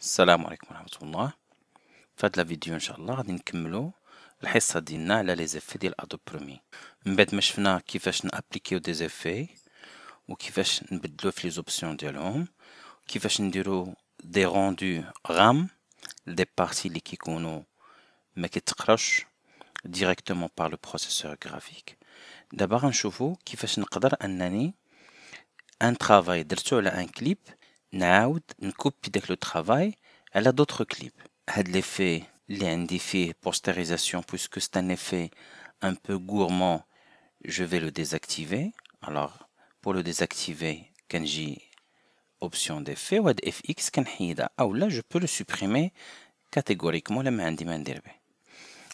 السلام عليكم ورحمة الله. في هاد الفيديو ان شاء الله غادي نكملو الحصة ديالنا على لي زيفي ديال ادوب برومي. من بعد ما شفنا كيفاش نابليكيو دي زيفي وكيفاش نبدلو في لي زوبسيون ديالهم وكيفاش نديرو دي روندو غام لدي بارتي اللي كيكونوا ما كيتقراش ديريكتومون بار لو بروسيسور غرافيك. دابا غنشوفو كيفاش نقدر انني ان ترافاي درتو على ان كليب نعاود نكوبي داك لو ترافاي على d'autres clips. هاد l'effet اللي عندي فيه posterisation puisque c'est un effet un peu gourmand, je vais le désactiver. Alors pour le désactiver كنجي option d'effet وهاد fx كنحيدها او لا je peux le supprimer catégoriquement لا ما عندي ما ندير به.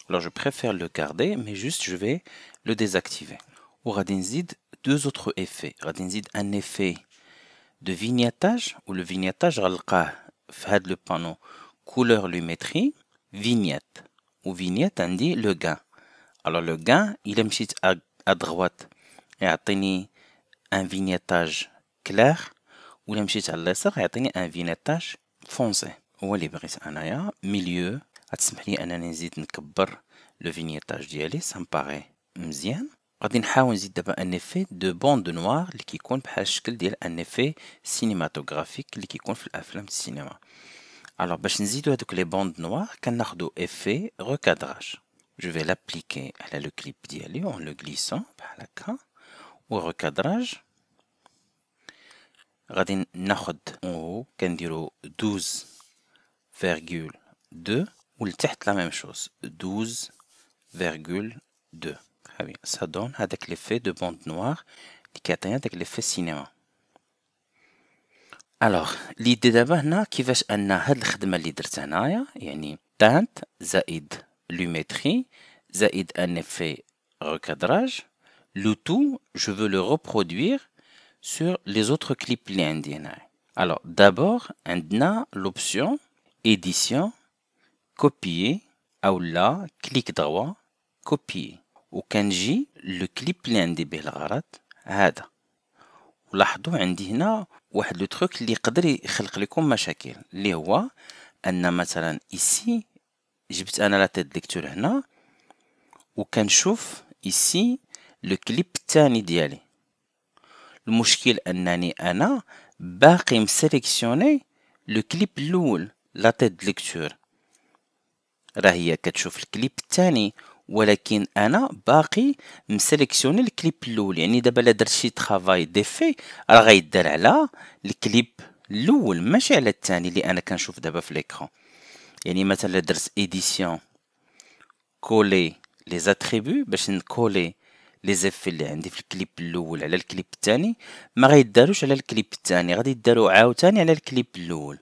Alors je préfère le garder mais juste je vais le désactiver. وغادي نزيد deux autres effets. غادي نزيد un effet de vignettage ou le vignettage غنلقاه في هاد لو بانو couleur lumétrie vignette ou vignette عندي le gain. Alors le gain il مشيت à droite يعطيني un vignettage clair ولا مشيت على اليسار يعطيني un vignettage foncé. هو اللي بغيت انايا milieu. غتسمح لي انني نزيد نكبر لو vignettage ديالي ça me paraît مزيان. غادي نحاول نزيد دابا ان افي دو بوند نوار اللي كيكون بحال الشكل ديال ان افي سينماتوغرافيك اللي كيكون في الافلام السينما. الوغ باش نزيدو هادوك لي بوند نوار كناخدو افي ركادراج. جو في لابليكي على لو كليب ديالي اون لو غليسون بحال هكا و ركادراج. غادي ناخد اون هو كنديرو 12,2 ولتحت لا ميم شوز 12,2. Très bien, ça donne avec l'effet de bande noire qui atteint avec l'effet cinéma. Alors, l'idée d'abord هنا كيفاش ان هاد الخدمه اللي درت هنايا يعني تانت زائد لوميتري زائد ان effet recadrage le tout je veux le reproduire sur les autres clips اللي عندي هنايا. Alors, d'abord عندنا l'option édition copier او لا clic droit copier. وكنجي لو كليب اللي عندي به الغرض هذا. ولاحظوا عندي هنا واحد لو تروك اللي يقدر يخلق لكم مشاكل اللي هو ان مثلا ici جبت انا لا تيت ليكتور هنا وكنشوف ici لو كليب الثاني ديالي. المشكل انني انا باقي مسيليكسيوني لو كليب الاول لا تيت ليكتور راه هي كتشوف الكليب الثاني ولكن انا باقي مسيليكسيوني الكليب الاول. يعني دابا لا درت شي طرافاي ديفي راه غيدار على الكليب الاول ماشي على الثاني اللي انا كنشوف دابا في ليكرون. يعني مثلا درت ايديسيون كولي لي زاتريبو باش نكولي لي زيفي اللي عندي في الكليب الاول على الكليب الثاني ما غيداروش على الكليب الثاني غادي يداروا عاوتاني على الكليب الاول.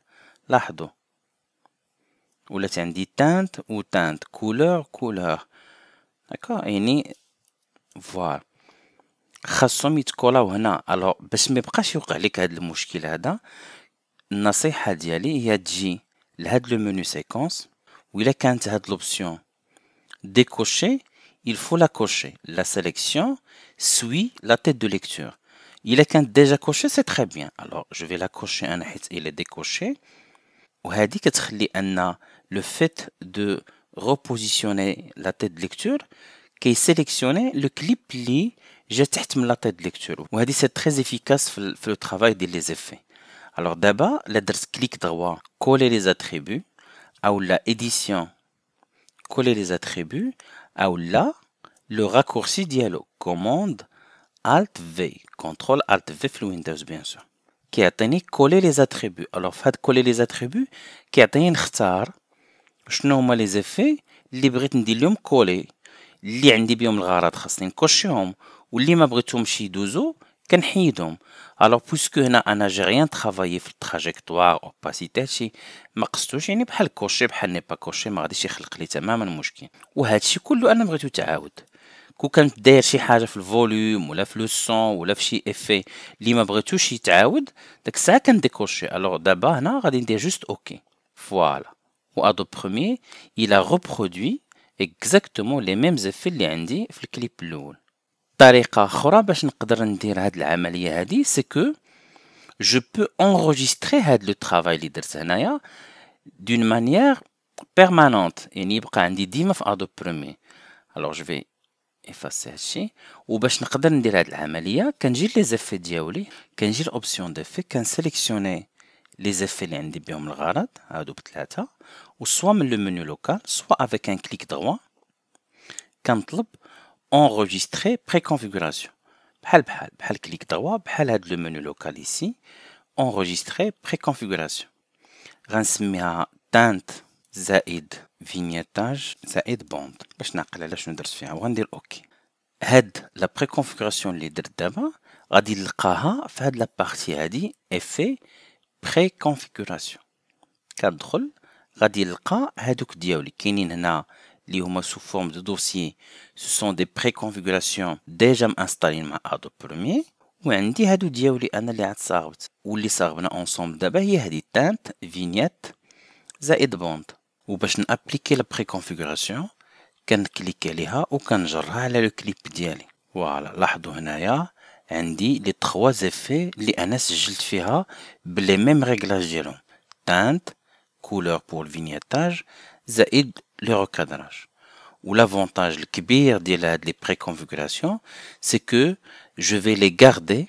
لاحظوا ولات عندي تانت و تانت كولور كولور هكا يعني فوالا خاصهم يتكولاو هنا. الوغ باش ما يبقاش يوقع لك هاد المشكل هذا النصيحه ديالي هي تجي لهاد لو منو سيكونس وإلا كانت هاد لوبسيون décoché il faut la cocher. La sélection suit la tête de lecture. Il est déjà coché c'est très bien. Alors je vais la cocher انا حيت il est décoché وهذه كتخلي ان le fait de repositionner la tête de lecture كي sélectionner le clip اللي جا تحت من la tête de lecture وهذه c'est très efficace في le travail ديال les effets. Alors دابا لا درت clic droit coller les attributs او لا édition coller les attributs ou là le raccourci dialogue commande alt v contrôle alt v في Windows bien sûr كيعطيني coller les attributs. alors في هاد coller les attributs كيعطيني نختار شنو هما لي زيفي اللي بغيت ندير لهم كولي اللي عندي بهم الغرض خاصني نكوشيهم واللي ما بغيتهمش يدوزو كنحيدهم. الوغ بويسكو هنا انا جي ريان طرافايي في التراجيكتوار اوباسيتي هادشي ما قصتوش يعني بحال كوشي بحال ني با كوشي ما غاديش يخلق لي تماما مشكل. وهادشي كله انا بغيتو تعاود كون كانت داير شي حاجه في الفوليوم ولا في لو سون ولا في شي افي اللي ما بغيتوش يتعاود داك الساعه كنديكوشي. الوغ دابا هنا غادي ندير جوست اوكي فوالا. و Adobe Premiere il a reproduit exactement les mêmes effets اللي عندي في الكليب الاول. طريقه اخرى باش نقدر ندير هاد العمليه هادي سي كو جو بو انغوجيستري هاد لو طرافاي اللي درت هنايا d'une manière permanente يعني يبقى عندي ديما في Adobe Premiere. alors je vais effacer هادشي وباش نقدر ندير هاد العملية كنجي لي زيفي ديالي كنجي لأوبسيون ديفي كنسيليكسيوني لي زيفي اللي عندي بهم الغرض هادو بثلاثة وسوا من لو منيو لوكال سوا افيك ان كليك دروا كنطلب enregistrer préconfiguration بحال كليك دروا بحال هاد لو منيو لوكال ici enregistrer préconfiguration غنسميها تانت زائد فينيتاج زائد بوند باش نعقل على شنو درت فيها وغندير اوكي. هاد لا بريكونفيغوراسيون اللي درت دابا غادي نلقاها في هاد لا بارتي هادي افي بريكونفيغوراسيون كندخل غادي نلقى هادوك ديالي كاينين هنا اللي هما سو فورم دو دوسيي سو سون دي بريكونفيغوراسيون ديجا مانستالين مع ادوب بروميير وعندي هادو ديالي انا اللي عاد صاغبت واللي صاغبنا اونصومبل دابا هي هادي تانت فينيت زائد بوند وباش نابليكي لا بريكونفيغوراسيون كنكليكي عليها وكنجرها على لو كليب ديالي. فوالا لاحظوا هنايا عندي لي 3 زيفي اللي انا سجلت فيها بلي ميم ريغلاج ديالهم تانت couleur pour le vignettage زائد le recadrage. Ou l'avantage الكبير ديال هاد لي préconfigurations c'est que je vais les garder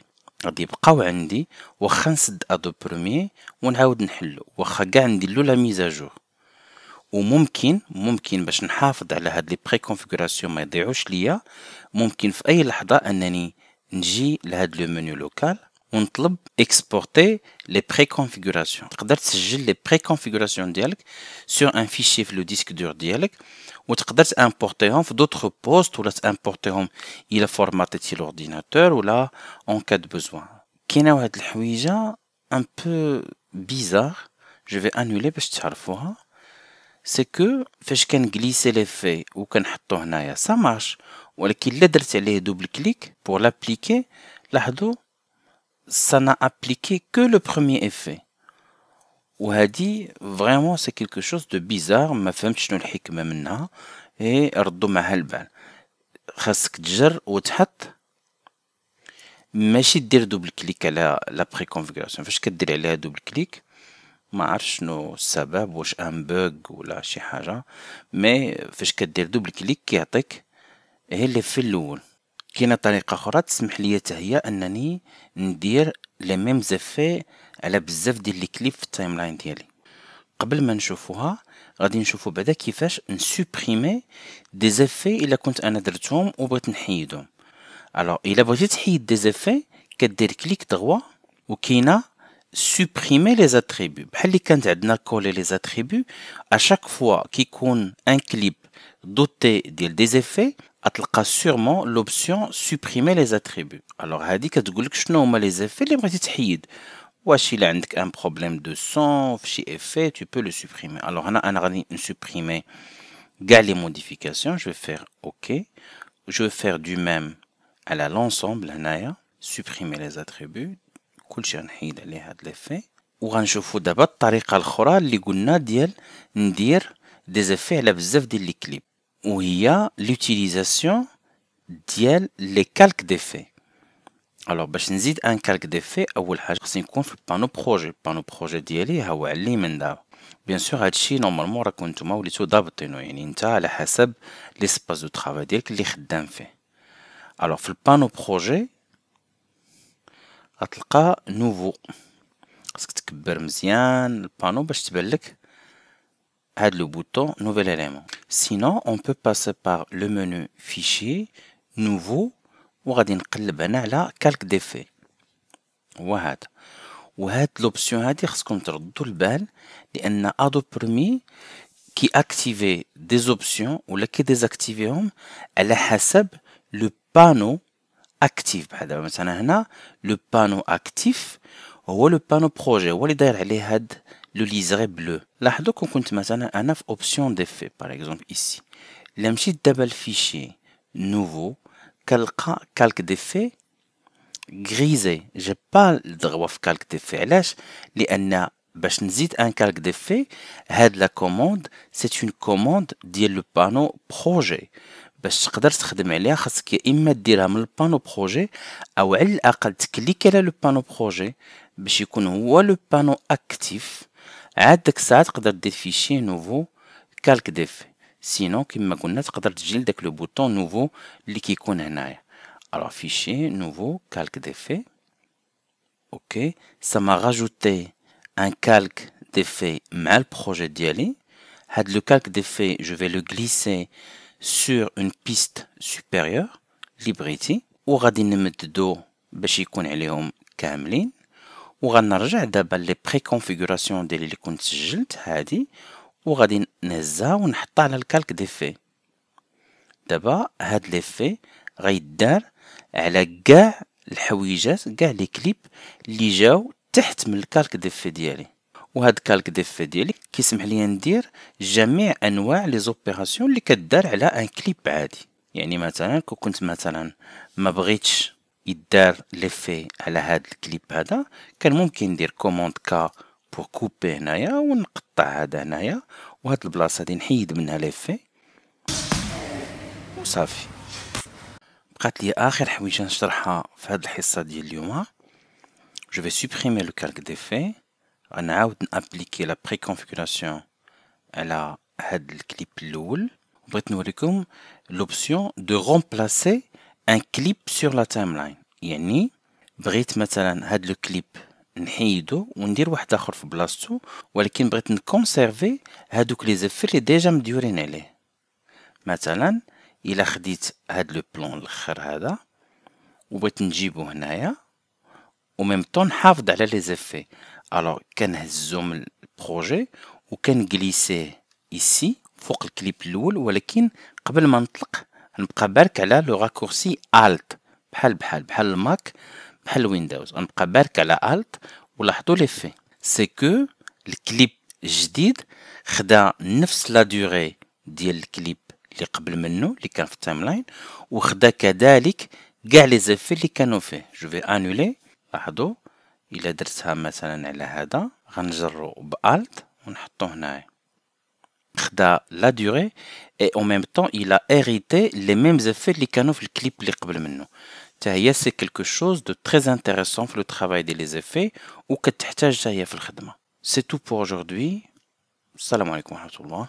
غادي يبقاو عندي واخا نسد ادوب بروميير ونعاود نحلو واخا كاع ندير له لا ميزاجور وممكن باش نحافظ على هاد لي بريكونفيغوراسيون ما يضيعوش ليا ممكن في اي لحظه انني نجي لهاد لو منيو لوكال ونطلب اكسبورتي لي بريكونفيغوراسيون تقدر تسجل لي بريكونفيغوراسيون ديالك سور ان فيشي في لو ديسك دور ديالك وتقدر تامبورتيهم في دوطخ بوست ولا تامبورتيهم الى فورماتيتي لورديناتور ولا اون كا دو بوزوان. كاينه واحد الحويجه ان بو بيزار جو في انولي باش تعرفوها سي كو فاش كنغليسي لي في وكنحطو هنايا سا مارش ولكن الا درت عليه دوبل كليك بور لابليكي لاحظوا ça n'a appliqué que le premier effet. وهادي vraiment c'est quelque chose de bizarre ما فهمتش شنو الحكمة منها ردوا معها البال خاصك تجر وتحط ماشي دير دوبل كليك على لا بريكونفيغوراسيون فاش كدير عليها دوبل كليك ما عرفت شنو السبب واش ان بوغ ولا شي حاجة مي فاش كدير دوبل كليك كيعطيك هي اللي في الاول. كاينه طريقه اخرى تسمح لي حتى هي انني ندير لي ميم زيفي على بزاف ديال لي كليب في التايم لاين ديالي. قبل ما نشوفوها غادي نشوفو بعدا كيفاش نسوبريمي دي زيفي الا كنت انا درتهم وبغيت نحيدهم. الوغ الا بغيتي تحيد دي زيفي كدير كليك دروا وكاينه supprimer les attributs بحال اللي كانت عندنا كولي les attributs à chaque fois كيكون un clip doté ديال des effets غتلقى sûrement l'option supprimer les attributs. alors هادي كتقولك شنو هما les effets اللي بغيتي تحيد واش الا عندك un problème de son في شي effet tu peux le supprimer. alors هنا انا غادي نسوبريمي كاع les modifications je vais faire OK je vais faire du même على l'ensemble هنايا supprimer les attributs كلشي غنحيد عليه هاد ليفي وغنشوفو دابا الطريقه الاخرى اللي قلنا ديال ندير دي زيفي على بزاف ديال لي كليب وهي لوتيليزاسيون ديال لي كالك ديفي. الوغ باش نزيد ان كالك ديفي اول حاجه خصني نكون في البانو بروجي ديالي ها هو على اليمين دابا بيان سور هادشي نورمالمون راكم نتوما وليتو ضابطينو يعني نتا على حسب ليسباس دو طرافاي ديالك اللي خدام فيه. الوغ في البانو بروجي غتلقى نوفو خاصك تكبر مزيان البانو باش تبان لك هاد لو بوطون نوفيل élément. sinon on peut passer par le menu fichier nouveau وغادي نقلب انا على كالك ديفي وهاد لوبسيون هادي خصكم تردوا البال لان ادوب بريمير كي اكتيفي دي زوبسيون ولا كي ديزاكتيفيهم على حسب لو بانو اكتيف. بحال دابا مثلا هنا لو بانو اكتيف هو لو بانو بروجي هو اللي داير عليه هاد لو ليزري بلو. لاحظوا كنت مثلا انا في اوبسيون ديفي باغ اكزومبل ايسي الا مشيت دابا لفيشي نوفو كنلقى كالك ديفي غريزي جي با الدغوا في كالك ديفي. علاش؟ لان باش نزيد ان كالك ديفي هاد لا كوموند سي اون كوموند ديال لو بانو بروجي باش تقدر تخدم عليها خاصك يا اما ديرها من البانو بروجي او على الاقل تكليك على لو بانو بروجي باش يكون هو لو بانو اكتيف عاد داك الساعة تقدر دير فيشي نوفو كالك ديفي، سينون كيما قلنا تقدر تجي لداك لو بوطون نوفو اللي كيكون هنايا. الوغ فيشي نوفو كالك ديفي. اوكي ça m'a rajouté un calque d'effet مع البروجي ديالي. هاد لو calque d'effet je vais le glisser sur une piste supérieure Librity وغادي نمددو باش يكون عليهم كاملين. وغنرجع دابا لي بري كونفيغوراسيون ديالي اللي كنت سجلت هادي وغادي نهزها ونحطها على الكالك ديفي. دابا هاد ليفي غيدار على كاع الحويجات كاع لي كليب اللي جاو تحت من الكالك ديفي ديالي. وهاد الكالك ديفي ديالي كيسمح لي ندير جميع انواع لي زوبيراسيون اللي كدار على ان كليب عادي. يعني مثلا كنت مثلا ما بغيتش يدار ليفي على هاد الكليب هذا كان ممكن ندير كوموند كا بور كوبي هنايا ونقطع هذا هنايا وهاد البلاصه هادي نحيد منها ليفي وصافي. بقات لي اخر حويجه نشرحها في هاد الحصه ديال اليوم. جو في سوبريمي لو كالك ديفي. غنعاود نابليكي لا بري كونفيغوراسيون على هاد الكليب الاول. بغيت نوريكم لوبسيون دو رومبلاسي ان كليب سور لا تايم لاين. يعني بغيت مثلا هاد لو كليب نحيدو وندير واحد اخر في بلاصتو، ولكن بغيت نكونسيرفي هادوك لي زيفي اللي ديجا مديورين عليه. مثلا الا خديت هاد لو بلون الاخر هذا وبغيت نجيبو هنايا وميم طون نحافظ على لي زيفي، الوغ كنهزو من البروجي وكنجليسيه ايسي فوق الكليب الاول، ولكن قبل ما نطلق نبقى بارك على لو راكورسي الت بحال الماك بحال ويندوز. غنبقى بارك على الت ولاحظوا ليفي سي كو الكليب الجديد خدا نفس لا دوري ديال الكليب اللي قبل منه اللي كان في التايم لاين، وخدا كذلك كاع لي زيفي اللي كانوا فيه. جو في انولي. لاحظوا الا درتها مثلا على هذا غنجرو بالت ونحطو هنايا خدا لا دوري اي او ميم طون il a hérité les mêmes effets اللي كانوا في الكليب اللي قبل منه. حتى هي سي quelque chose de très intéressant في لو travail ديال لي زيفي وكتحتاج حتى هي في الخدمه. سي تو بور aujourd'hui. السلام عليكم ورحمه الله.